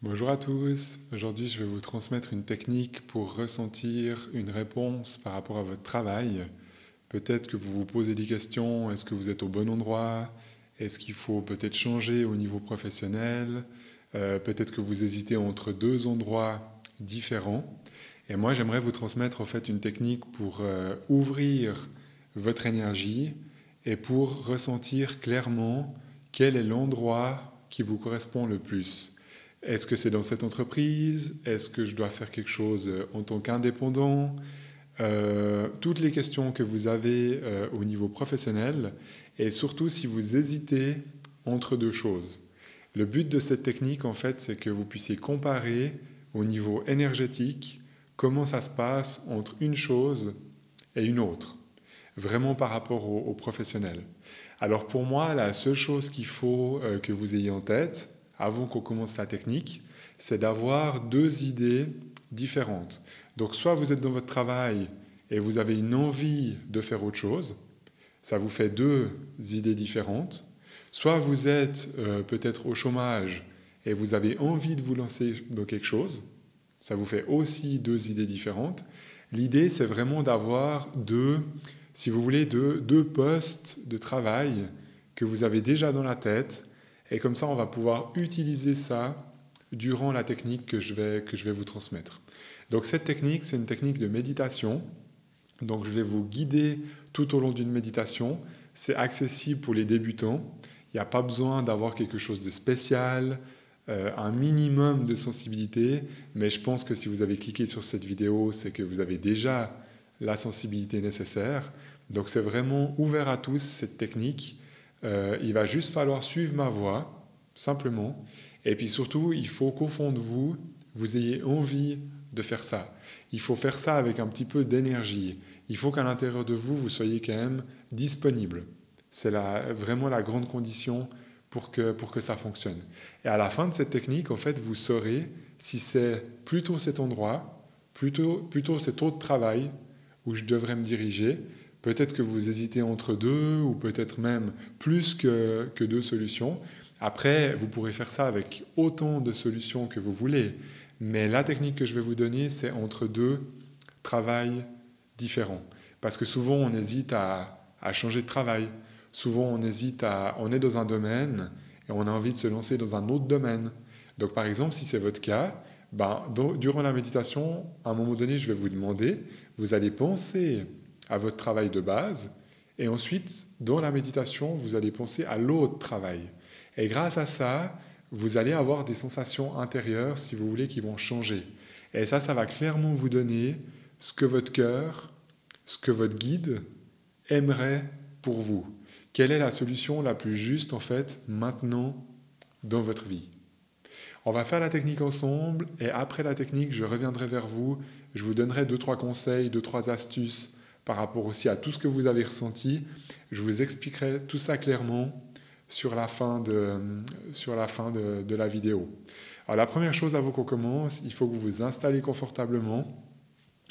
Bonjour à tous, aujourd'hui je vais vous transmettre une technique pour ressentir une réponse par rapport à votre travail. Peut-être que vous vous posez des questions, est-ce que vous êtes au bon endroit? Est-ce qu'il faut peut-être changer au niveau professionnel? Peut-être que vous hésitez entre deux endroits différents. Et moi j'aimerais vous transmettre en fait une technique pour ouvrir votre énergie et pour ressentir clairement quel est l'endroit qui vous correspond le plus. Est-ce que c'est dans cette entreprise? Est-ce que je dois faire quelque chose en tant qu'indépendant? Toutes les questions que vous avez au niveau professionnel et surtout si vous hésitez entre deux choses. Le but de cette technique, en fait, c'est que vous puissiez comparer au niveau énergétique comment ça se passe entre une chose et une autre, vraiment par rapport au professionnel. Alors pour moi, la seule chose qu'il faut que vous ayez en tête, avant qu'on commence la technique, c'est d'avoir deux idées différentes. Donc soit vous êtes dans votre travail et vous avez une envie de faire autre chose, ça vous fait deux idées différentes. Soit vous êtes peut-être au chômage et vous avez envie de vous lancer dans quelque chose, ça vous fait aussi deux idées différentes. L'idée, c'est vraiment d'avoir si vous voulez, deux postes de travail que vous avez déjà dans la tête. Et comme ça, on va pouvoir utiliser ça durant la technique que je vais vous transmettre. Donc cette technique, c'est une technique de méditation. Donc je vais vous guider tout au long d'une méditation. C'est accessible pour les débutants. Il n'y a pas besoin d'avoir quelque chose de spécial, un minimum de sensibilité. Mais je pense que si vous avez cliqué sur cette vidéo, c'est que vous avez déjà la sensibilité nécessaire. Donc c'est vraiment ouvert à tous cette technique. Il va juste falloir suivre ma voix, simplement. Et puis surtout, il faut qu'au fond de vous, vous ayez envie de faire ça. Il faut faire ça avec un petit peu d'énergie. Il faut qu'à l'intérieur de vous, vous soyez quand même disponible. C'est vraiment la grande condition pour que ça fonctionne. Et à la fin de cette technique, en fait, vous saurez si c'est plutôt cet endroit, plutôt cet autre travail où je devrais me diriger. Peut-être que vous hésitez entre deux ou peut-être même plus que deux solutions. Après, vous pourrez faire ça avec autant de solutions que vous voulez. Mais la technique que je vais vous donner, c'est entre deux travails différents. Parce que souvent, on hésite à changer de travail. Souvent, on est dans un domaine et on a envie de se lancer dans un autre domaine. Donc, par exemple, si c'est votre cas, durant la méditation, à un moment donné, je vais vous demander, vous allez penser à votre travail de base et ensuite, dans la méditation, vous allez penser à l'autre travail. Et grâce à ça, vous allez avoir des sensations intérieures, si vous voulez, qui vont changer. Et ça va clairement vous donner ce que votre cœur, ce que votre guide aimerait pour vous. Quelle est la solution la plus juste, en fait, maintenant, dans votre vie? On va faire la technique ensemble, et après la technique, je reviendrai vers vous. Je vous donnerai deux, trois conseils, deux, trois astuces par rapport aussi à tout ce que vous avez ressenti. Je vous expliquerai tout ça clairement sur la fin de la vidéo. Alors la première chose avant qu'on commence, il faut que vous vous installez confortablement.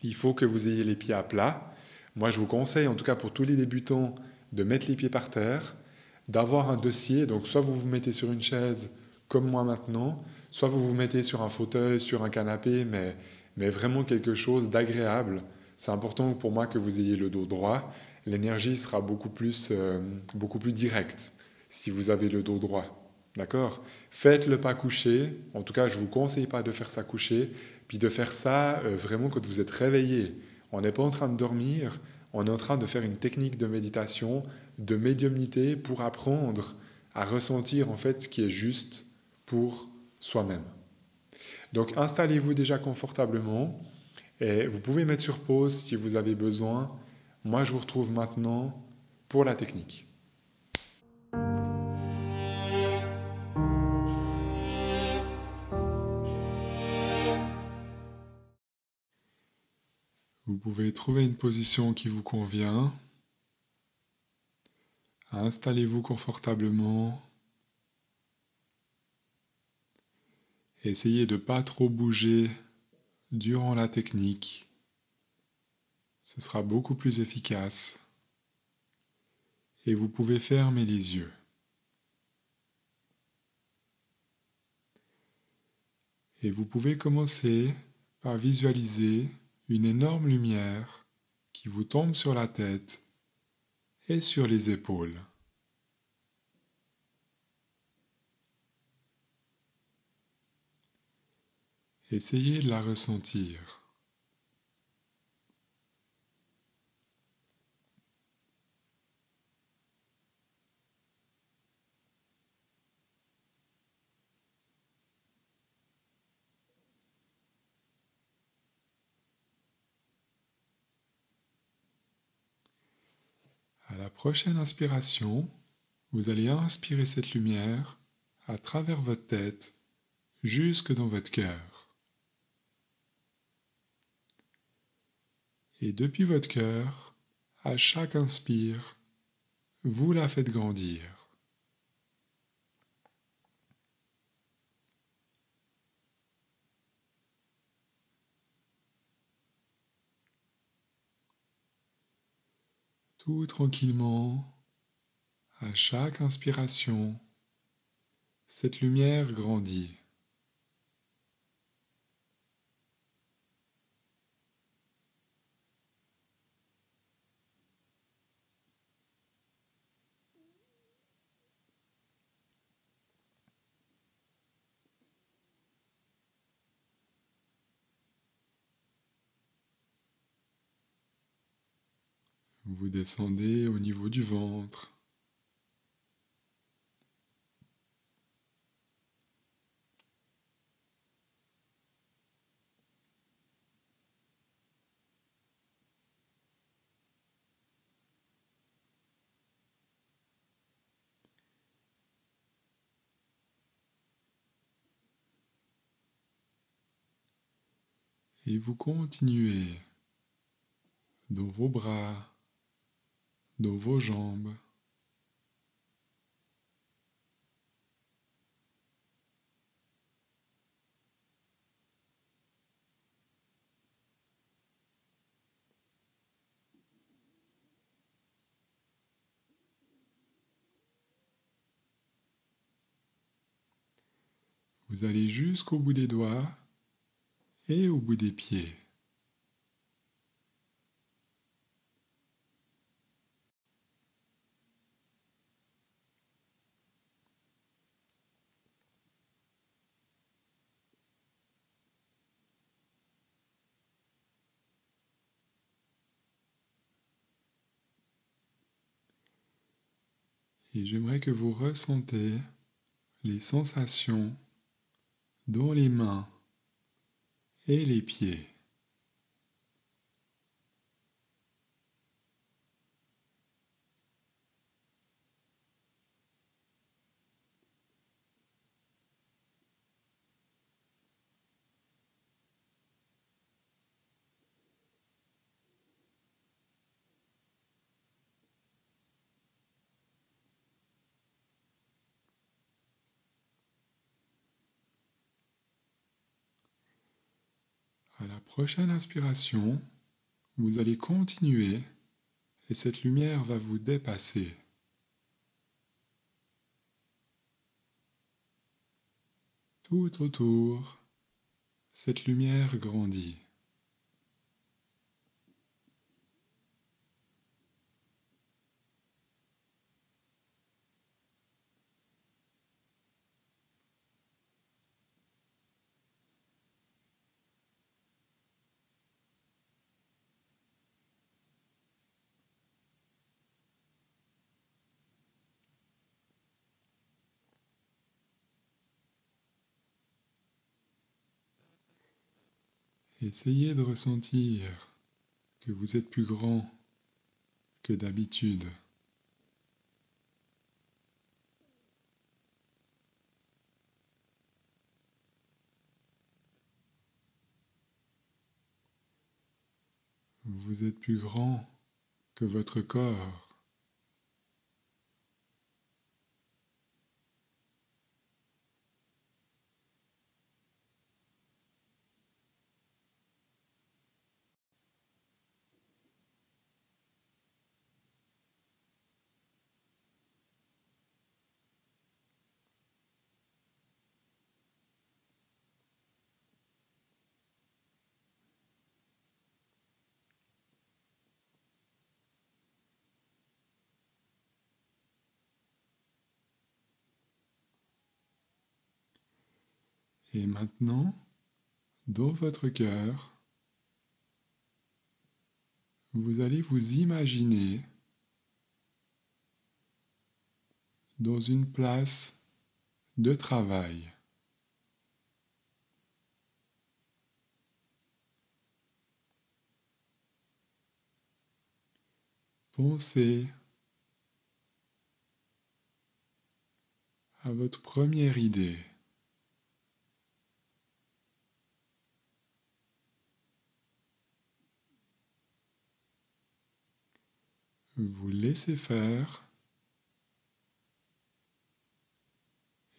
Il faut que vous ayez les pieds à plat. Moi, je vous conseille, en tout cas pour tous les débutants, de mettre les pieds par terre, d'avoir un dossier. Donc soit vous vous mettez sur une chaise comme moi maintenant, soit vous vous mettez sur un fauteuil, sur un canapé, mais vraiment quelque chose d'agréable. C'est important pour moi que vous ayez le dos droit. L'énergie sera beaucoup plus directe si vous avez le dos droit. D'accord? Faites-le pas couché. En tout cas, je ne vous conseille pas de faire ça couché. Puis de faire ça vraiment quand vous êtes réveillé. On n'est pas en train de dormir. On est en train de faire une technique de méditation, de médiumnité pour apprendre à ressentir en fait ce qui est juste pour soi-même. Donc installez-vous déjà confortablement et vous pouvez mettre sur pause si vous avez besoin. Moi, je vous retrouve maintenant pour la technique. Vous pouvez trouver une position qui vous convient. Installez-vous confortablement. Essayez de ne pas trop bouger durant la technique. Ce sera beaucoup plus efficace. Et vous pouvez fermer les yeux. Et vous pouvez commencer par visualiser une énorme lumière qui vous tombe sur la tête et sur les épaules. Essayez de la ressentir. À la prochaine inspiration, vous allez inspirer cette lumière à travers votre tête jusque dans votre cœur. Et depuis votre cœur, à chaque inspire, vous la faites grandir. Tout tranquillement, à chaque inspiration, cette lumière grandit. Vous descendez au niveau du ventre. Et vous continuez dans vos bras, dans vos jambes. Vous allez jusqu'au bout des doigts et au bout des pieds. Et j'aimerais que vous ressentez les sensations dans les mains et les pieds. À la prochaine inspiration, vous allez continuer et cette lumière va vous dépasser. Tout autour, cette lumière grandit. Essayez de ressentir que vous êtes plus grand que d'habitude. Vous êtes plus grand que votre corps. Et maintenant, dans votre cœur, vous allez vous imaginer dans une place de travail. Pensez à votre première idée. Vous laissez faire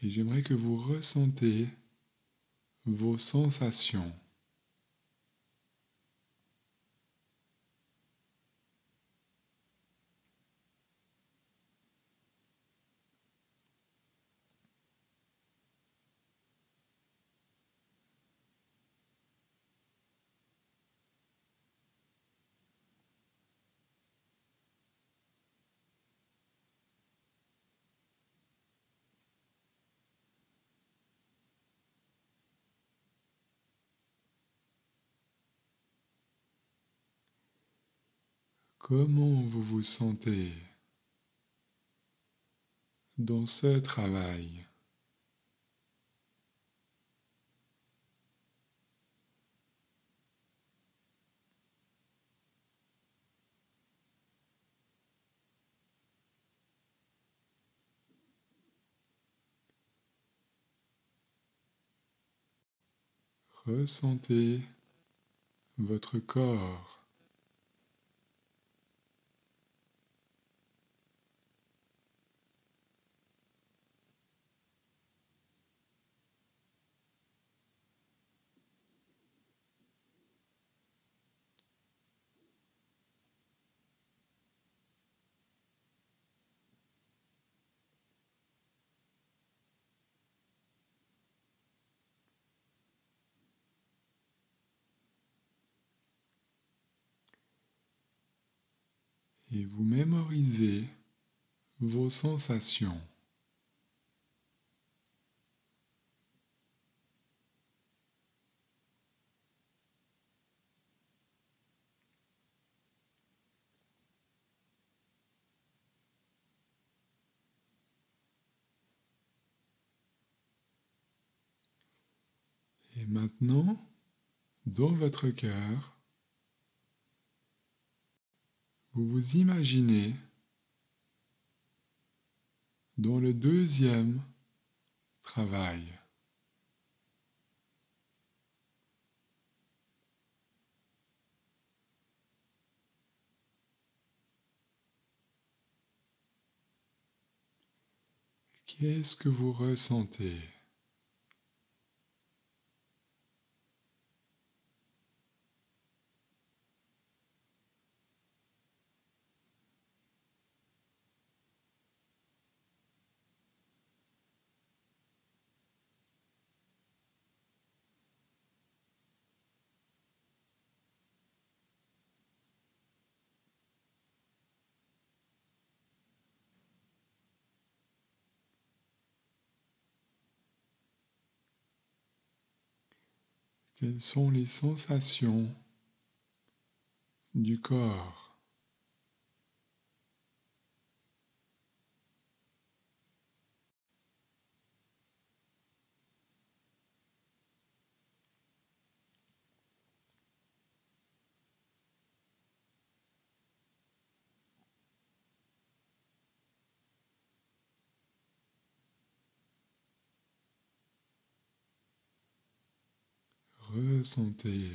et j'aimerais que vous ressentez vos sensations. Comment vous vous sentez dans ce travail? Ressentez votre corps. Et vous mémorisez vos sensations. Et maintenant, dans votre cœur, vous vous imaginez dans le deuxième travail. Qu'est-ce que vous ressentez? Quelles sont les sensations du corps? Ressentez.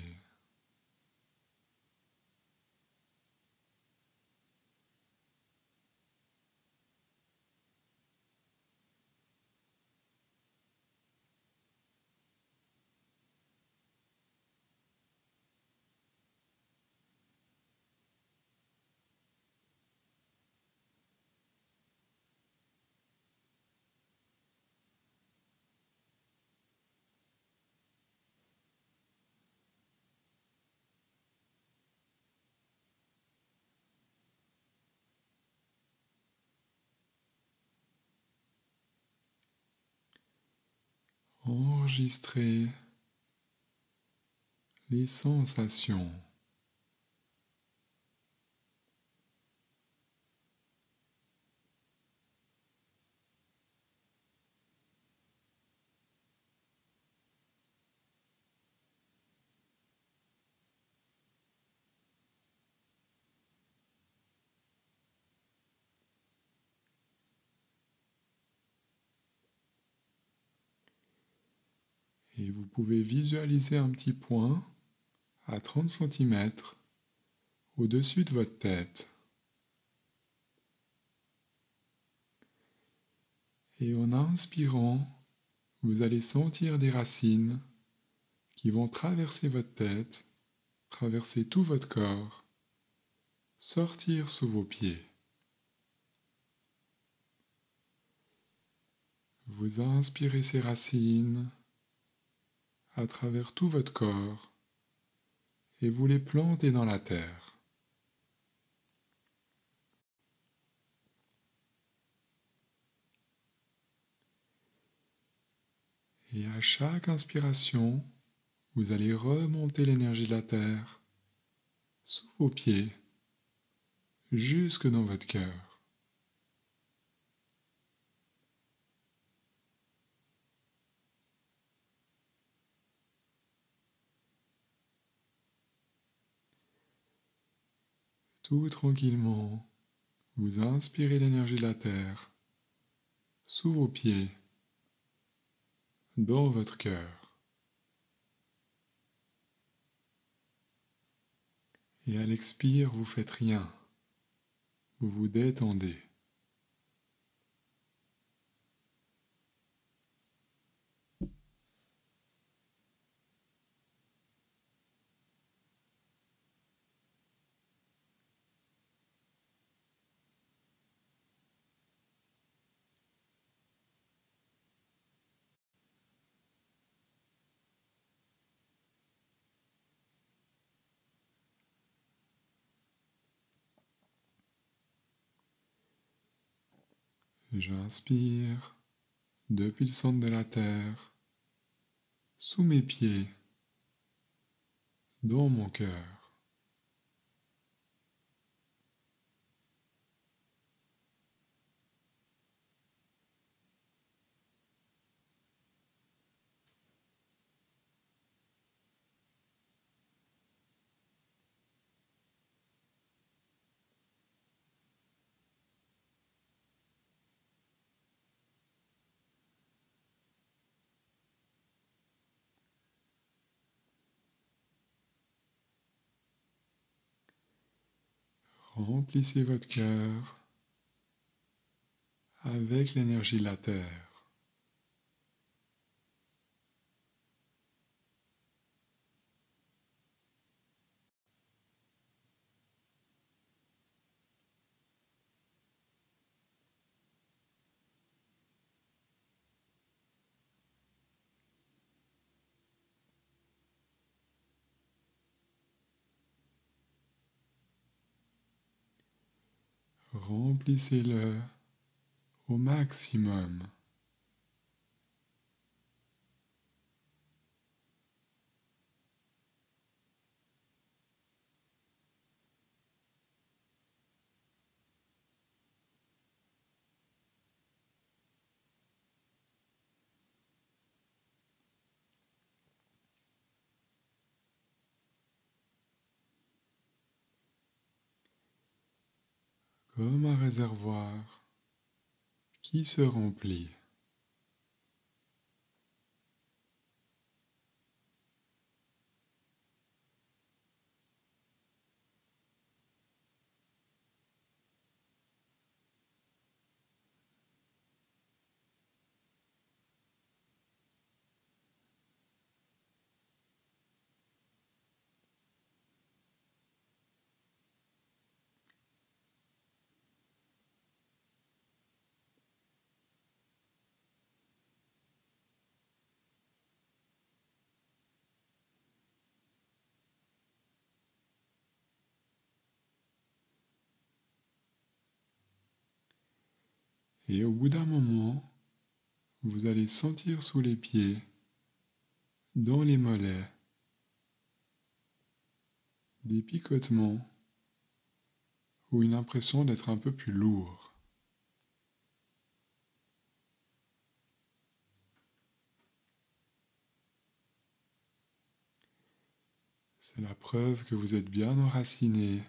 enregistrez les sensations. Et vous pouvez visualiser un petit point à 30 cm au-dessus de votre tête. Et en inspirant, vous allez sentir des racines qui vont traverser votre tête, traverser tout votre corps, sortir sous vos pieds. Vous inspirez ces racines à travers tout votre corps et vous les plantez dans la terre. Et à chaque inspiration, vous allez remonter l'énergie de la terre sous vos pieds, jusque dans votre cœur. Tout tranquillement, vous inspirez l'énergie de la terre sous vos pieds, dans votre cœur. Et à l'expire, vous faites rien. Vous vous détendez. J'inspire depuis le centre de la terre, sous mes pieds, dans mon cœur. Remplissez votre cœur avec l'énergie de la terre. Remplissez-le au maximum. Comme un réservoir qui se remplit. Et au bout d'un moment, vous allez sentir sous les pieds dans les mollets, des picotements ou une impression d'être un peu plus lourd. C'est la preuve que vous êtes bien enraciné.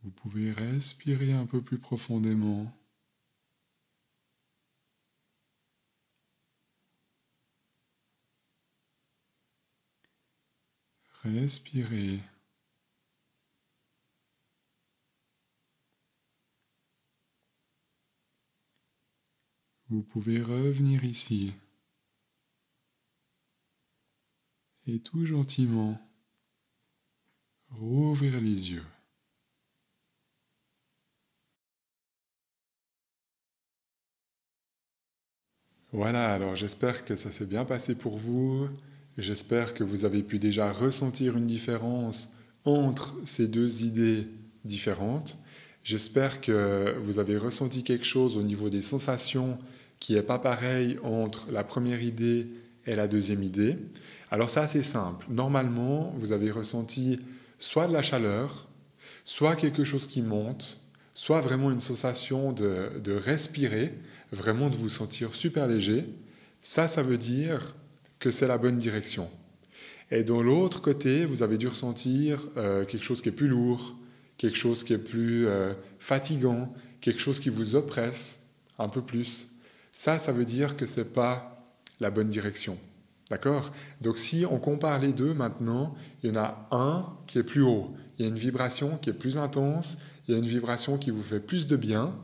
Vous pouvez respirer un peu plus profondément. Respirez. Vous pouvez revenir ici. Et tout gentiment, rouvrir les yeux. Voilà, alors j'espère que ça s'est bien passé pour vous. J'espère que vous avez pu déjà ressentir une différence entre ces deux idées différentes. J'espère que vous avez ressenti quelque chose au niveau des sensations qui n'est pas pareil entre la première idée et la deuxième idée. Alors c'est assez simple. Normalement, vous avez ressenti soit de la chaleur, soit quelque chose qui monte, soit vraiment une sensation de respirer, vraiment de vous sentir super léger. Ça veut dire que c'est la bonne direction. Et de l'autre côté, vous avez dû ressentir quelque chose qui est plus lourd, quelque chose qui est plus fatigant, quelque chose qui vous oppresse un peu plus. Ça veut dire que ce n'est pas la bonne direction. D'accord? Donc si on compare les deux maintenant, il y en a un qui est plus haut, il y a une vibration qui est plus intense, il y a une vibration qui vous fait plus de bien,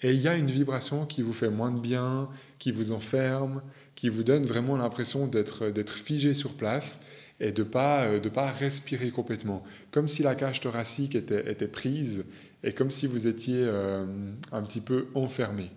et il y a une vibration qui vous fait moins de bien, qui vous enferme, qui vous donne vraiment l'impression d'être figé sur place et de pas respirer complètement. Comme si la cage thoracique était prise et comme si vous étiez un petit peu enfermé.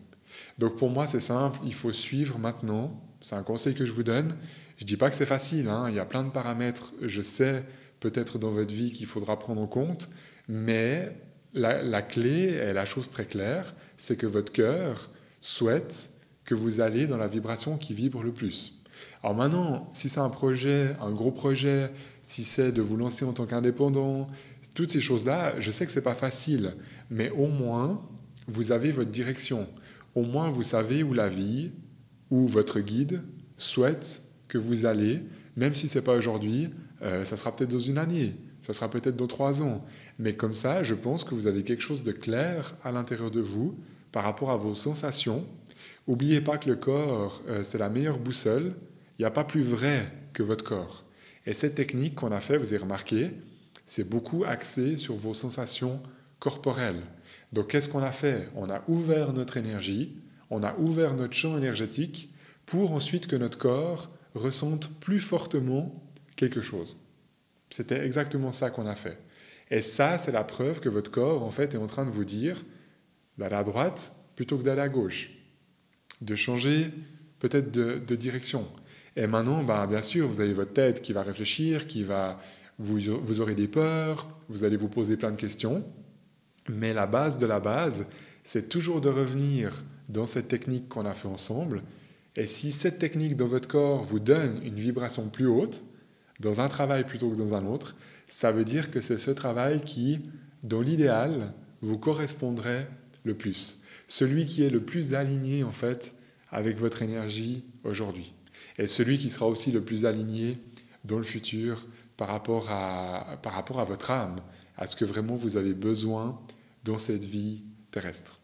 Donc pour moi, c'est simple, il faut suivre maintenant. C'est un conseil que je vous donne. Je ne dis pas que c'est facile, hein. Il y a plein de paramètres, je sais, peut-être dans votre vie qu'il faudra prendre en compte, mais la clé et la chose très claire, c'est que votre cœur souhaite que vous allez dans la vibration qui vibre le plus. Alors maintenant, si c'est un projet, un gros projet, si c'est de vous lancer en tant qu'indépendant, toutes ces choses-là, je sais que ce n'est pas facile, mais au moins, vous avez votre direction. Au moins, vous savez où la vie, où votre guide souhaite que vous allez, même si ce n'est pas aujourd'hui, ça sera peut-être dans une année, ça sera peut-être dans 3 ans. Mais comme ça, je pense que vous avez quelque chose de clair à l'intérieur de vous par rapport à vos sensations. N'oubliez pas que le corps, c'est la meilleure boussole. Il n'y a pas plus vrai que votre corps. Et cette technique qu'on a fait, vous avez remarqué, c'est beaucoup axé sur vos sensations corporelles. Donc qu'est-ce qu'on a fait? On a ouvert notre énergie, on a ouvert notre champ énergétique pour ensuite que notre corps ressente plus fortement quelque chose. C'était exactement ça qu'on a fait. Et ça, c'est la preuve que votre corps, en fait, est en train de vous dire d'aller à droite plutôt que d'aller à gauche, de changer peut-être de direction. Et maintenant, bien sûr, vous avez votre tête qui va réfléchir, vous aurez des peurs, vous allez vous poser plein de questions, mais la base de la base, c'est toujours de revenir dans cette technique qu'on a fait ensemble. Et si cette technique dans votre corps vous donne une vibration plus haute, dans un travail plutôt que dans un autre, ça veut dire que c'est ce travail qui, dans l'idéal, vous correspondrait le plus. Celui qui est le plus aligné, en fait, avec votre énergie aujourd'hui. Et celui qui sera aussi le plus aligné dans le futur par rapport à votre âme, à ce que vraiment vous avez besoin dans cette vie terrestre.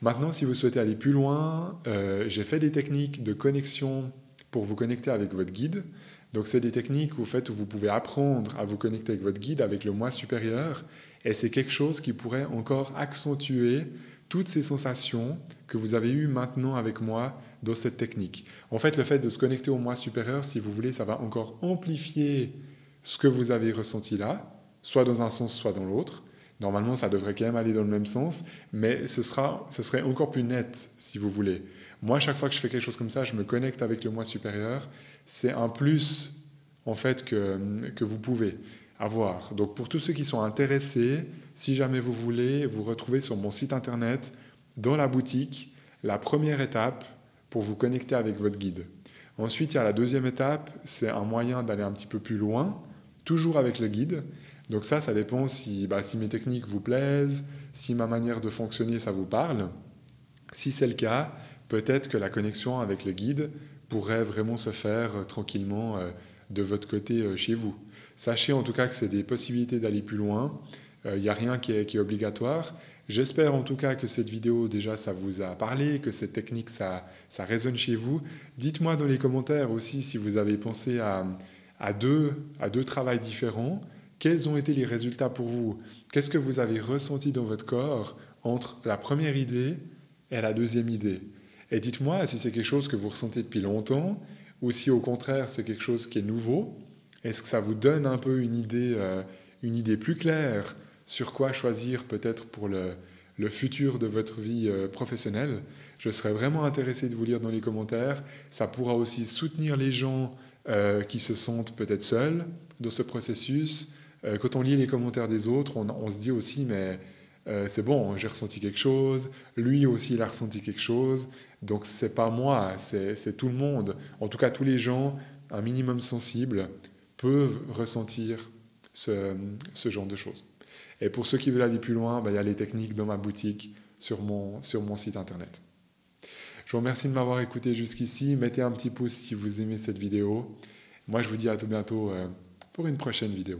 Maintenant, si vous souhaitez aller plus loin, j'ai fait des techniques de connexion pour vous connecter avec votre guide. Donc, c'est des techniques où vous pouvez apprendre à vous connecter avec votre guide, avec le moi supérieur, et c'est quelque chose qui pourrait encore accentuer toutes ces sensations que vous avez eues maintenant avec moi dans cette technique. En fait, le fait de se connecter au moi supérieur, si vous voulez, ça va encore amplifier ce que vous avez ressenti là, soit dans un sens, soit dans l'autre. Normalement, ça devrait quand même aller dans le même sens, mais ce serait encore plus net, si vous voulez. Moi, chaque fois que je fais quelque chose comme ça, je me connecte avec le moi supérieur. C'est un plus, en fait, que vous pouvez. à voir. Donc pour tous ceux qui sont intéressés, si jamais vous voulez, vous retrouvez sur mon site internet, dans la boutique, la première étape pour vous connecter avec votre guide. Ensuite, il y a la deuxième étape, c'est un moyen d'aller un petit peu plus loin, toujours avec le guide. Donc ça dépend si mes techniques vous plaisent, si ma manière de fonctionner, ça vous parle. Si c'est le cas, peut-être que la connexion avec le guide pourrait vraiment se faire tranquillement de votre côté chez vous. Sachez en tout cas que c'est des possibilités d'aller plus loin. Il n'y a rien qui est obligatoire. J'espère en tout cas que cette vidéo, déjà, ça vous a parlé, que cette technique, ça résonne chez vous. Dites-moi dans les commentaires aussi si vous avez pensé à deux travails différents. Quels ont été les résultats pour vous? Qu'est-ce que vous avez ressenti dans votre corps entre la première idée et la deuxième idée? Et dites-moi si c'est quelque chose que vous ressentez depuis longtemps ou si au contraire c'est quelque chose qui est nouveau. Est-ce que ça vous donne un peu une idée plus claire sur quoi choisir peut-être pour le futur de votre vie professionnelle? Je serais vraiment intéressé de vous lire dans les commentaires. Ça pourra aussi soutenir les gens qui se sentent peut-être seuls dans ce processus. Quand on lit les commentaires des autres, on se dit aussi, mais c'est bon, j'ai ressenti quelque chose, lui aussi il a ressenti quelque chose, donc c'est pas moi, c'est tout le monde. En tout cas, tous les gens, un minimum sensibles, peuvent ressentir ce genre de choses. Et pour ceux qui veulent aller plus loin, il y a les techniques dans ma boutique sur mon site internet. Je vous remercie de m'avoir écouté jusqu'ici. Mettez un petit pouce si vous aimez cette vidéo. Moi, je vous dis à tout bientôt pour une prochaine vidéo.